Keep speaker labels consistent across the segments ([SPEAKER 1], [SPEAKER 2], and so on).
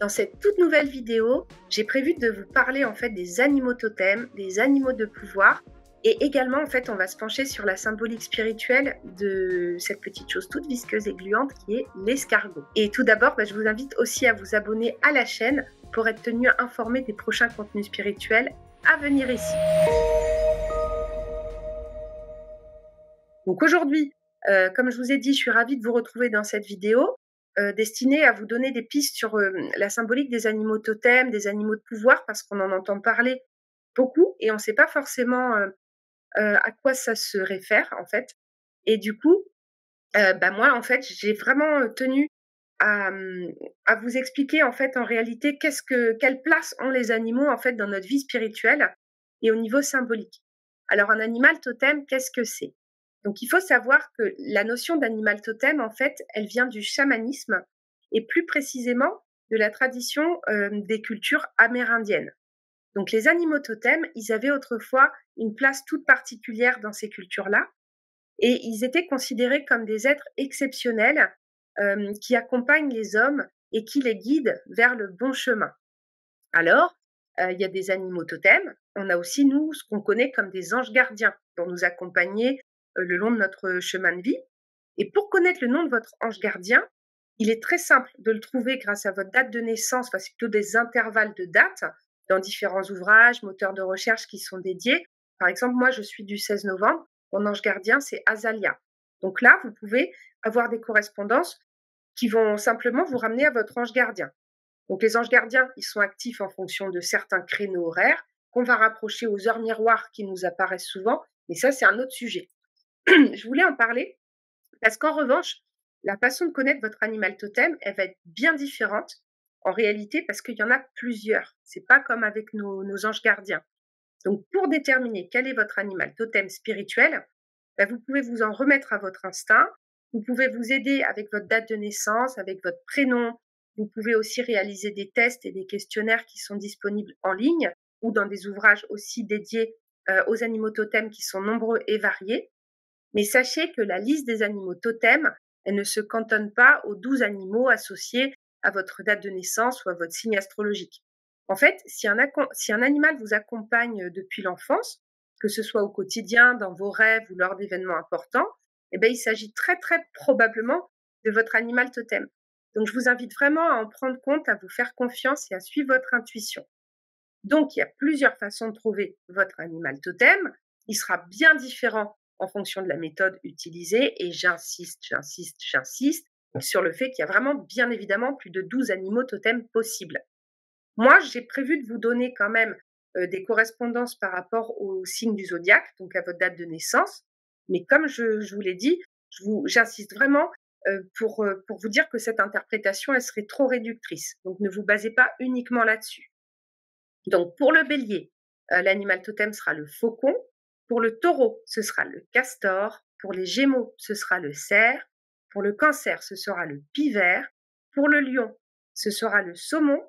[SPEAKER 1] Dans cette toute nouvelle vidéo, j'ai prévu de vous parler en fait des animaux totems, des animaux de pouvoir, et également en fait on va se pencher sur la symbolique spirituelle de cette petite chose toute visqueuse et gluante qui est l'escargot. Et tout d'abord, je vous invite aussi à vous abonner à la chaîne pour être tenu informé des prochains contenus spirituels à venir ici. Donc aujourd'hui, comme je vous ai dit, je suis ravie de vous retrouver dans cette vidéo destinée à vous donner des pistes sur la symbolique des animaux totems, des animaux de pouvoir, parce qu'on en entend parler beaucoup et on ne sait pas forcément à quoi ça se réfère en fait. Et du coup, moi en fait, j'ai vraiment tenu à, à vous expliquer en fait en réalité quelle place ont les animaux en fait dans notre vie spirituelle et au niveau symbolique. Alors un animal totem, qu'est-ce que c'est? Donc il faut savoir que la notion d'animal totem en fait, elle vient du chamanisme et plus précisément de la tradition des cultures amérindiennes. Donc les animaux totems, ils avaient autrefois une place toute particulière dans ces cultures-là et ils étaient considérés comme des êtres exceptionnels qui accompagnent les hommes et qui les guident vers le bon chemin. Alors, il y a des animaux totems, on a aussi, nous, ce qu'on connaît comme des anges gardiens pour nous accompagner le long de notre chemin de vie. Et pour connaître le nom de votre ange gardien, il est très simple de le trouver grâce à votre date de naissance, enfin, c'est plutôt des intervalles de date dans différents ouvrages, moteurs de recherche qui sont dédiés. Par exemple, moi, je suis du 16 novembre, mon ange gardien, c'est Azalia. Donc là, vous pouvez avoir des correspondances qui vont simplement vous ramener à votre ange gardien. Donc les anges gardiens, ils sont actifs en fonction de certains créneaux horaires qu'on va rapprocher aux heures miroirs qui nous apparaissent souvent, mais ça, c'est un autre sujet. Je voulais en parler parce qu'en revanche, la façon de connaître votre animal totem, elle va être bien différente en réalité parce qu'il y en a plusieurs. C'est pas comme avec nos anges gardiens. Donc pour déterminer quel est votre animal totem spirituel, vous pouvez vous en remettre à votre instinct. Vous pouvez vous aider avec votre date de naissance, avec votre prénom. Vous pouvez aussi réaliser des tests et des questionnaires qui sont disponibles en ligne ou dans des ouvrages aussi dédiés aux animaux totems qui sont nombreux et variés. Mais sachez que la liste des animaux totems, elle ne se cantonne pas aux 12 animaux associés à votre date de naissance ou à votre signe astrologique. En fait, si un animal vous accompagne depuis l'enfance, que ce soit au quotidien, dans vos rêves ou lors d'événements importants, il s'agit très très probablement de votre animal totem. Donc je vous invite vraiment à en prendre compte, à vous faire confiance et à suivre votre intuition. Donc il y a plusieurs façons de trouver votre animal totem. Il sera bien différent en fonction de la méthode utilisée et j'insiste sur le fait qu'il y a vraiment bien évidemment plus de 12 animaux totems possibles. Moi, j'ai prévu de vous donner quand même des correspondances par rapport au signe du zodiaque, donc à votre date de naissance. Mais comme je vous l'ai dit, j'insiste vraiment pour vous dire que cette interprétation, elle serait trop réductrice. Donc ne vous basez pas uniquement là-dessus. Donc pour le bélier, l'animal totem sera le faucon. Pour le taureau, ce sera le castor. Pour les gémeaux, ce sera le cerf. Pour le cancer, ce sera le pivert. Pour le lion, ce sera le saumon.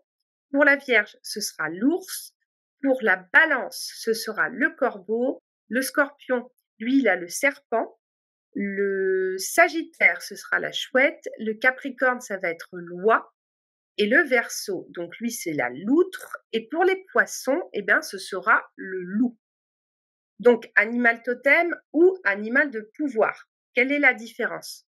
[SPEAKER 1] Pour la Vierge, ce sera l'ours. Pour la Balance, ce sera le corbeau. Le Scorpion, lui, il a le serpent. Le Sagittaire, ce sera la chouette. Le Capricorne, ça va être l'oie. Et le Verseau, donc lui, c'est la loutre. Et pour les Poissons, ce sera le loup. Donc, animal totem ou animal de pouvoir. Quelle est la différence?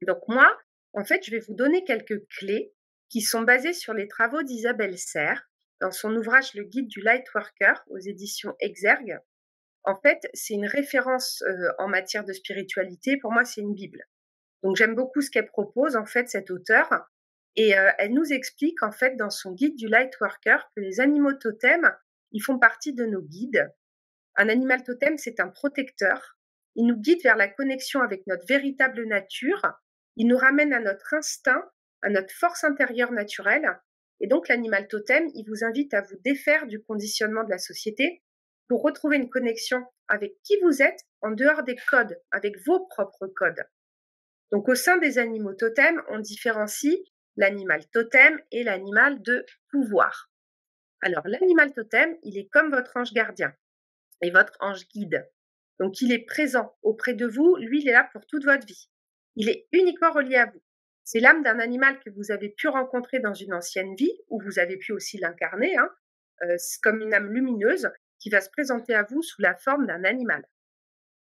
[SPEAKER 1] Donc moi, en fait, je vais vous donner quelques clés qui sont basées sur les travaux d'Isabelle Serres dans son ouvrage Le Guide du Lightworker aux éditions Exergue. En fait, c'est une référence en matière de spiritualité. Pour moi, c'est une Bible. Donc j'aime beaucoup ce qu'elle propose, en fait, cette auteure. Et elle nous explique, en fait, dans son Guide du Lightworker, que les animaux totems, ils font partie de nos guides. Un animal totem, c'est un protecteur. Il nous guide vers la connexion avec notre véritable nature. Il nous ramène à notre instinct, à notre force intérieure naturelle. Et donc, l'animal totem, il vous invite à vous défaire du conditionnement de la société pour retrouver une connexion avec qui vous êtes en dehors des codes, avec vos propres codes. Donc, au sein des animaux totems, on différencie l'animal totem et l'animal de pouvoir. Alors, l'animal totem, il est comme votre ange gardien et votre ange guide. Donc, il est présent auprès de vous. Lui, il est là pour toute votre vie. Il est uniquement relié à vous. C'est l'âme d'un animal que vous avez pu rencontrer dans une ancienne vie, ou vous avez pu aussi l'incarner, hein, c'est comme une âme lumineuse qui va se présenter à vous sous la forme d'un animal.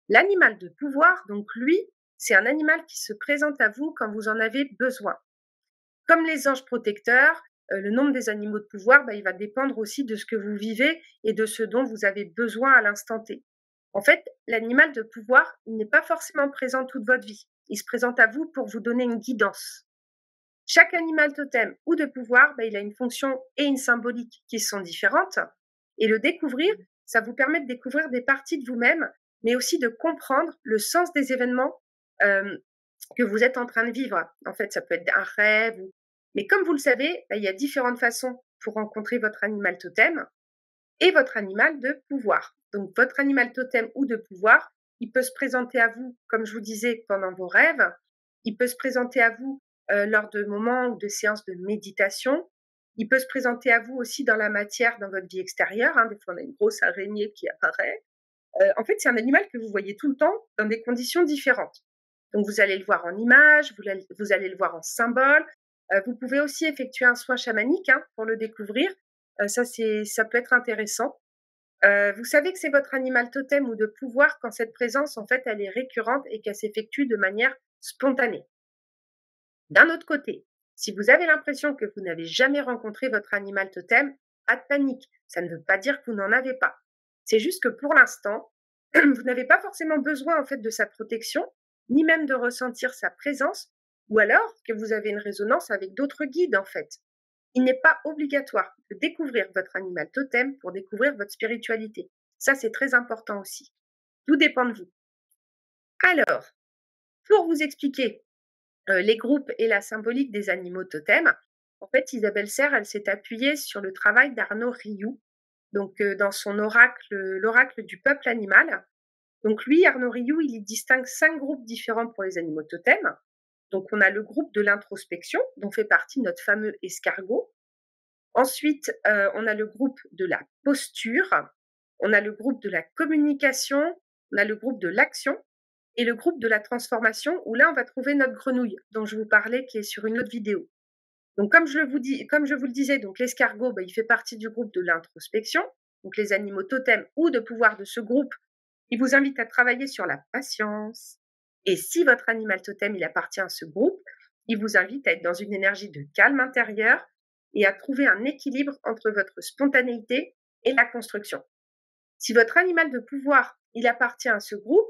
[SPEAKER 1] L'animal de pouvoir, donc lui, c'est un animal qui se présente à vous quand vous en avez besoin. Comme les anges protecteurs, le nombre des animaux de pouvoir, il va dépendre aussi de ce que vous vivez et de ce dont vous avez besoin à l'instant T. En fait, l'animal de pouvoir, il n'est pas forcément présent toute votre vie. Il se présente à vous pour vous donner une guidance. Chaque animal totem ou de pouvoir, il a une fonction et une symbolique qui sont différentes. Et le découvrir, ça vous permet de découvrir des parties de vous-même, mais aussi de comprendre le sens des événements que vous êtes en train de vivre. En fait, ça peut être un rêve. Mais comme vous le savez, il y a différentes façons pour rencontrer votre animal totem et votre animal de pouvoir. Donc, votre animal totem ou de pouvoir, il peut se présenter à vous, comme je vous disais, pendant vos rêves. Il peut se présenter à vous lors de moments ou de séances de méditation. Il peut se présenter à vous aussi dans la matière, dans votre vie extérieure. Hein. Des fois, on a une grosse araignée qui apparaît. En fait, c'est un animal que vous voyez tout le temps dans des conditions différentes. Donc, vous allez le voir en image, vous allez le voir en symbole. Vous pouvez aussi effectuer un soin chamanique pour le découvrir. Ça peut être intéressant. Vous savez que c'est votre animal totem ou de pouvoir quand cette présence, en fait, elle est récurrente et qu'elle s'effectue de manière spontanée. D'un autre côté, si vous avez l'impression que vous n'avez jamais rencontré votre animal totem, pas de panique. Ça ne veut pas dire que vous n'en avez pas. C'est juste que pour l'instant, vous n'avez pas forcément besoin en fait de sa protection, ni même de ressentir sa présence, ou alors que vous avez une résonance avec d'autres guides en fait. Il n'est pas obligatoire de découvrir votre animal totem pour découvrir votre spiritualité. Ça, c'est très important aussi. Tout dépend de vous. Alors, pour vous expliquer les groupes et la symbolique des animaux totems, en fait, Isabelle Serre, elle s'est appuyée sur le travail d'Arnaud Rioux, donc dans son oracle, l'oracle du peuple animal. Donc lui, Arnaud Rioux, il y distingue 5 groupes différents pour les animaux totems. Donc on a le groupe de l'introspection, dont fait partie notre fameux escargot. Ensuite, on a le groupe de la posture, on a le groupe de la communication, on a le groupe de l'action et le groupe de la transformation, où là, on va trouver notre grenouille dont je vous parlais, qui est sur une autre vidéo. Donc, comme je vous le disais, donc l'escargot, il fait partie du groupe de l'introspection. Donc, les animaux totems ou de pouvoir de ce groupe, il vous invite à travailler sur la patience. Et si votre animal totem, il appartient à ce groupe, il vous invite à être dans une énergie de calme intérieur et à trouver un équilibre entre votre spontanéité et la construction. Si votre animal de pouvoir, il appartient à ce groupe,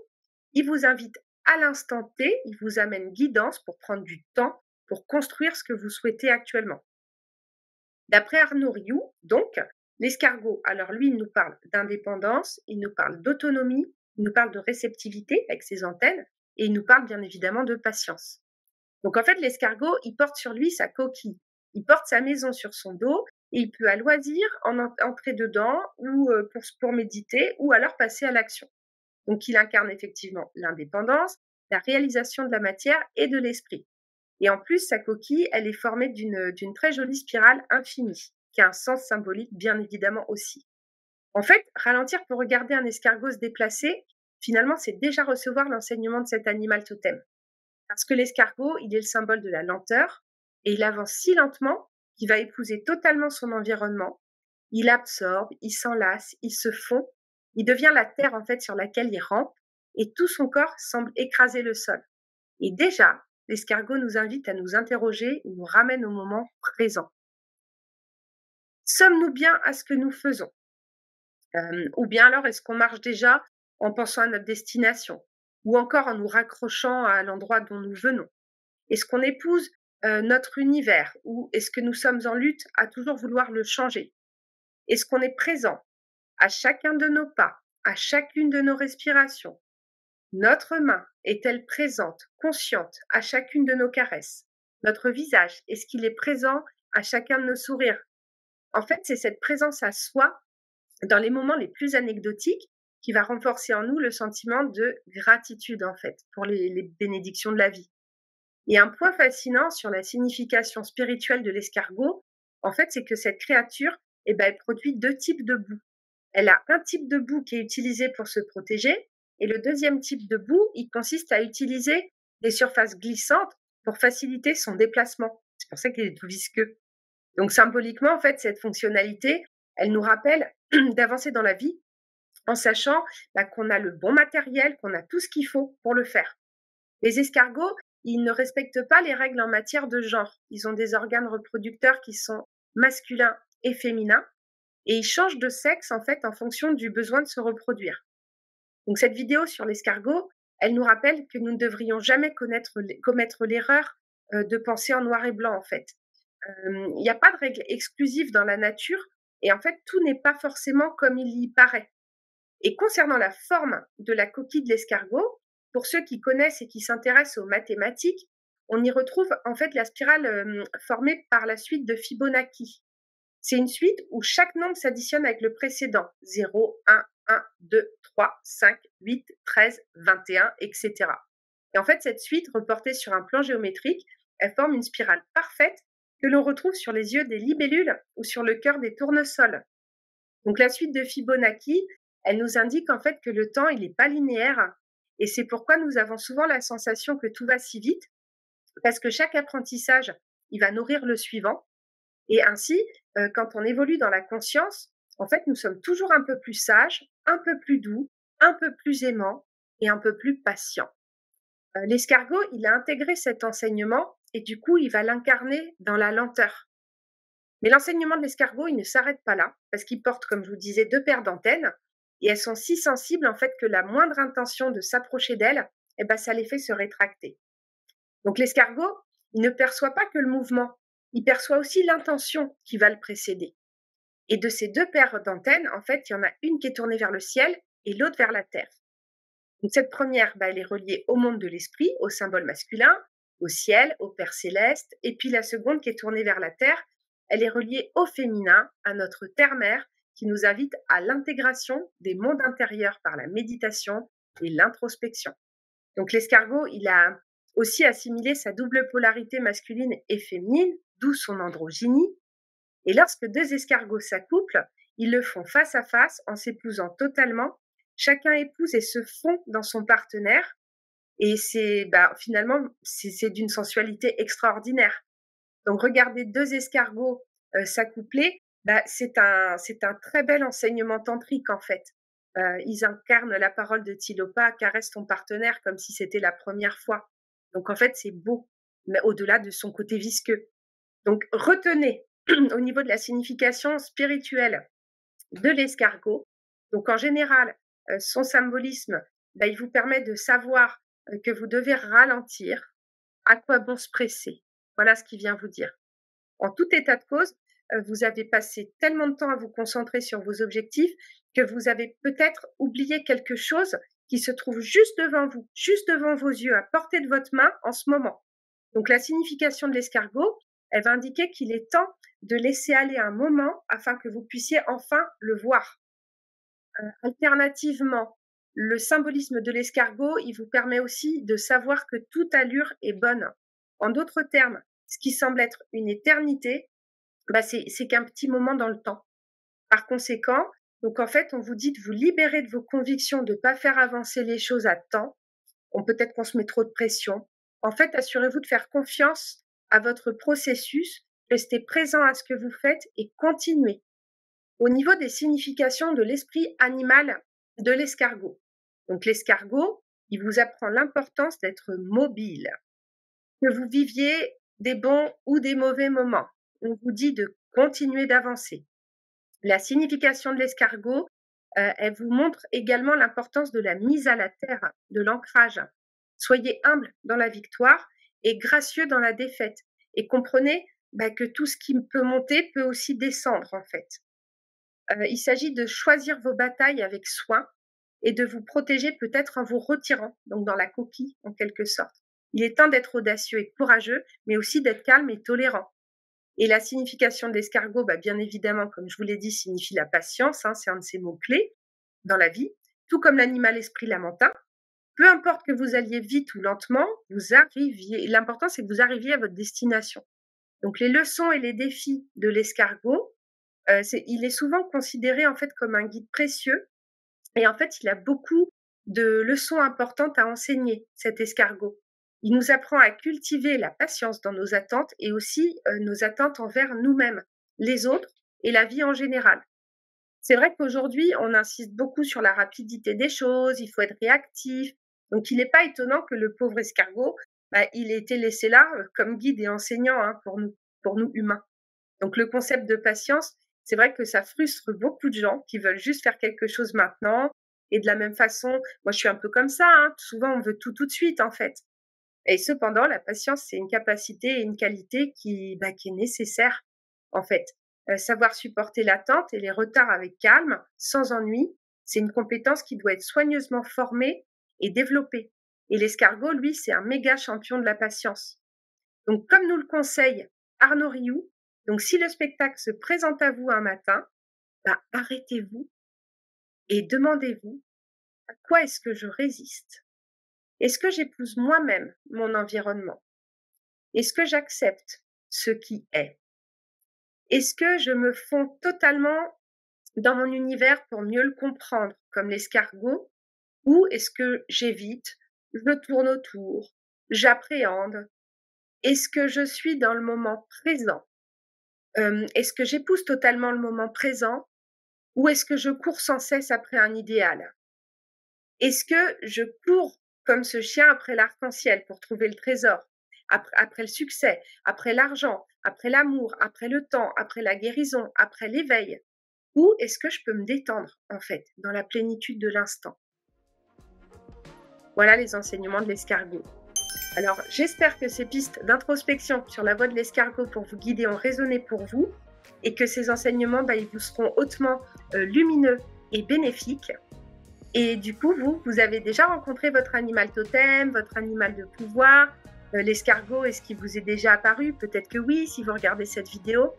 [SPEAKER 1] il vous invite à l'instant T, il vous amène guidance pour prendre du temps pour construire ce que vous souhaitez actuellement. D'après Arnaud Rioux, donc, l'escargot, alors lui, il nous parle d'indépendance, il nous parle d'autonomie, il nous parle de réceptivité avec ses antennes, et il nous parle bien évidemment de patience. Donc en fait, l'escargot, il porte sur lui sa coquille, il porte sa maison sur son dos, et il peut à loisir entrer dedans ou pour méditer, ou alors passer à l'action. Donc il incarne effectivement l'indépendance, la réalisation de la matière et de l'esprit. Et en plus, sa coquille, elle est formée d'une très jolie spirale infinie, qui a un sens symbolique bien évidemment aussi. En fait, ralentir pour regarder un escargot se déplacer, finalement, c'est déjà recevoir l'enseignement de cet animal totem. Parce que l'escargot, il est le symbole de la lenteur, et il avance si lentement qu'il va épouser totalement son environnement. Il absorbe, il s'enlace, il se fond, il devient la terre en fait sur laquelle il rampe, et tout son corps semble écraser le sol. Et déjà, l'escargot nous invite à nous interroger, il nous ramène au moment présent. Sommes-nous bien à ce que nous faisons? Ou bien alors est-ce qu'on marche déjà en pensant à notre destination? Ou encore en nous raccrochant à l'endroit dont nous venons? Est-ce qu'on épouse notre univers? Ou est-ce que nous sommes en lutte à toujours vouloir le changer? Est-ce qu'on est présent à chacun de nos pas, à chacune de nos respirations? Notre main est-elle présente, consciente à chacune de nos caresses? Notre visage, est-ce qu'il est présent à chacun de nos sourires? En fait, c'est cette présence à soi dans les moments les plus anecdotiques qui va renforcer en nous le sentiment de gratitude, en fait, pour les bénédictions de la vie. Et un point fascinant sur la signification spirituelle de l'escargot, en fait, c'est que cette créature, elle produit 2 types de boue. Elle a un type de boue qui est utilisé pour se protéger, et le deuxième type de boue, il consiste à utiliser des surfaces glissantes pour faciliter son déplacement. C'est pour ça qu'il est tout visqueux. Donc symboliquement, en fait, cette fonctionnalité, elle nous rappelle d'avancer dans la vie en sachant qu'on a le bon matériel, qu'on a tout ce qu'il faut pour le faire. Les escargots, ils ne respectent pas les règles en matière de genre. Ils ont des organes reproducteurs qui sont masculins et féminins et ils changent de sexe en fait en fonction du besoin de se reproduire. Donc cette vidéo sur l'escargot, elle nous rappelle que nous ne devrions jamais commettre l'erreur de penser en noir et blanc en fait. Il n'y a pas de règle exclusive dans la nature et en fait tout n'est pas forcément comme il y paraît. Et concernant la forme de la coquille de l'escargot, pour ceux qui connaissent et qui s'intéressent aux mathématiques, on y retrouve en fait la spirale formée par la suite de Fibonacci. C'est une suite où chaque nombre s'additionne avec le précédent, 0, 1, 2, 3, 5, 8, 13, 21, etc. Et en fait, cette suite, reportée sur un plan géométrique, elle forme une spirale parfaite que l'on retrouve sur les yeux des libellules ou sur le cœur des tournesols. Donc la suite de Fibonacci, elle nous indique en fait que le temps, il n'est pas linéaire et c'est pourquoi nous avons souvent la sensation que tout va si vite parce que chaque apprentissage, il va nourrir le suivant et ainsi, quand on évolue dans la conscience, en fait, nous sommes toujours un peu plus sages, un peu plus doux, un peu plus aimants et un peu plus patients. L'escargot, il a intégré cet enseignement et du coup, il va l'incarner dans la lenteur. Mais l'enseignement de l'escargot, il ne s'arrête pas là, parce qu'il porte, comme je vous disais, 2 paires d'antennes, et elles sont si sensibles en fait que la moindre intention de s'approcher d'elles, ça les fait se rétracter. Donc l'escargot, il ne perçoit pas que le mouvement, il perçoit aussi l'intention qui va le précéder. Et de ces 2 paires d'antennes, en fait, il y en a une qui est tournée vers le ciel et l'autre vers la terre. Donc cette première, elle est reliée au monde de l'esprit, au symbole masculin, au ciel, au Père céleste, et puis la seconde qui est tournée vers la terre, elle est reliée au féminin, à notre terre-mère, qui nous invite à l'intégration des mondes intérieurs par la méditation et l'introspection. Donc l'escargot, il a aussi assimilé sa double polarité masculine et féminine, d'où son androgynie. Et lorsque 2 escargots s'accouplent, ils le font face à face en s'épousant totalement. Chacun épouse et se fond dans son partenaire. Et finalement, c'est d'une sensualité extraordinaire. Donc regarder 2 escargots s'accoupler, c'est un très bel enseignement tantrique en fait. Ils incarnent la parole de Tilopa, caresse ton partenaire comme si c'était la première fois. Donc en fait, c'est beau, mais au-delà de son côté visqueux. Donc retenez au niveau de la signification spirituelle de l'escargot. Donc en général, son symbolisme, il vous permet de savoir que vous devez ralentir. À quoi bon se presser? Voilà ce qu'il vient vous dire. En tout état de cause, vous avez passé tellement de temps à vous concentrer sur vos objectifs que vous avez peut-être oublié quelque chose qui se trouve juste devant vous, juste devant vos yeux, à portée de votre main en ce moment. Donc la signification de l'escargot, elle va indiquer qu'il est temps de laisser aller un moment afin que vous puissiez enfin le voir. Alternativement, le symbolisme de l'escargot, il vous permet aussi de savoir que toute allure est bonne. En d'autres termes, ce qui semble être une éternité, c'est qu'un petit moment dans le temps. Par conséquent, donc en fait, on vous dit de vous libérer de vos convictions, de ne pas faire avancer les choses à temps. Peut-être qu'on se met trop de pression. En fait, assurez-vous de faire confiance à votre processus, restez présent à ce que vous faites et continuez. Au niveau des significations de l'esprit animal de l'escargot. Donc l'escargot, il vous apprend l'importance d'être mobile. Que vous viviez des bons ou des mauvais moments, on vous dit de continuer d'avancer. La signification de l'escargot, elle vous montre également l'importance de la mise à la terre, de l'ancrage. Soyez humble dans la victoire et gracieux dans la défaite. Et comprenez que tout ce qui peut monter peut aussi descendre en fait. Il s'agit de choisir vos batailles avec soin et de vous protéger peut-être en vous retirant, donc dans la coquille en quelque sorte. Il est temps d'être audacieux et courageux, mais aussi d'être calme et tolérant. Et la signification de l'escargot, bien évidemment, comme je vous l'ai dit, signifie la patience, c'est un de ses mots-clés dans la vie, tout comme l'animal esprit lamentin. Peu importe que vous alliez vite ou lentement, vous arriviez. L'important, c'est que vous arriviez à votre destination. Donc les leçons et les défis de l'escargot, il est souvent considéré en fait comme un guide précieux et en fait il a beaucoup de leçons importantes à enseigner, cet escargot. Il nous apprend à cultiver la patience dans nos attentes et aussi nos attentes envers nous-mêmes, les autres et la vie en général. C'est vrai qu'aujourd'hui, on insiste beaucoup sur la rapidité des choses, il faut être réactif. Donc, il n'est pas étonnant que le pauvre escargot, il ait été laissé là comme guide et enseignant hein, pour nous humains. Donc, le concept de patience, c'est vrai que ça frustre beaucoup de gens qui veulent juste faire quelque chose maintenant. Et de la même façon, moi, je suis un peu comme ça. Hein, souvent, on veut tout de suite, en fait. Et cependant, la patience, c'est une capacité et une qualité qui est nécessaire, en fait. Savoir supporter l'attente et les retards avec calme, sans ennui, c'est une compétence qui doit être soigneusement formée et développée. Et l'escargot, lui, c'est un méga champion de la patience. Donc, comme nous le conseille Arnaud Rioux, donc si le spectacle se présente à vous un matin, arrêtez-vous et demandez-vous à quoi est-ce que je résiste? Est-ce que j'épouse moi-même mon environnement? Est-ce que j'accepte ce qui est? Est-ce que je me fonds totalement dans mon univers pour mieux le comprendre, comme l'escargot? Ou est-ce que j'évite, je tourne autour, j'appréhende? Est-ce que je suis dans le moment présent? Est-ce que j'épouse totalement le moment présent? Ou est-ce que je cours sans cesse après un idéal? Est-ce que je cours comme ce chien après l'arc-en-ciel pour trouver le trésor, après le succès, après l'argent, après l'amour, après le temps, après la guérison, après l'éveil? Ou est-ce que je peux me détendre, en fait, dans la plénitude de l'instant? Voilà les enseignements de l'escargot. Alors, j'espère que ces pistes d'introspection sur la voie de l'escargot pour vous guider ont résonné pour vous et que ces enseignements, ils vous seront hautement lumineux et bénéfiques. Et du coup, vous avez déjà rencontré votre animal totem, votre animal de pouvoir, l'escargot, est-ce qu'il vous est déjà apparu? Peut-être que oui, si vous regardez cette vidéo.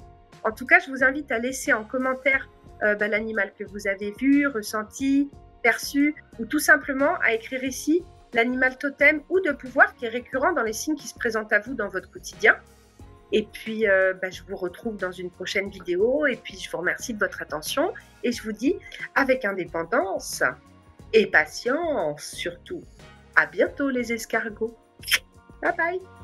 [SPEAKER 1] En tout cas, je vous invite à laisser en commentaire l'animal que vous avez vu, ressenti, perçu, ou tout simplement à écrire ici l'animal totem ou de pouvoir qui est récurrent dans les signes qui se présentent à vous dans votre quotidien. Et puis, je vous retrouve dans une prochaine vidéo. Et puis, je vous remercie de votre attention. Et je vous dis, avec indépendance et patience surtout. À bientôt les escargots. Bye bye.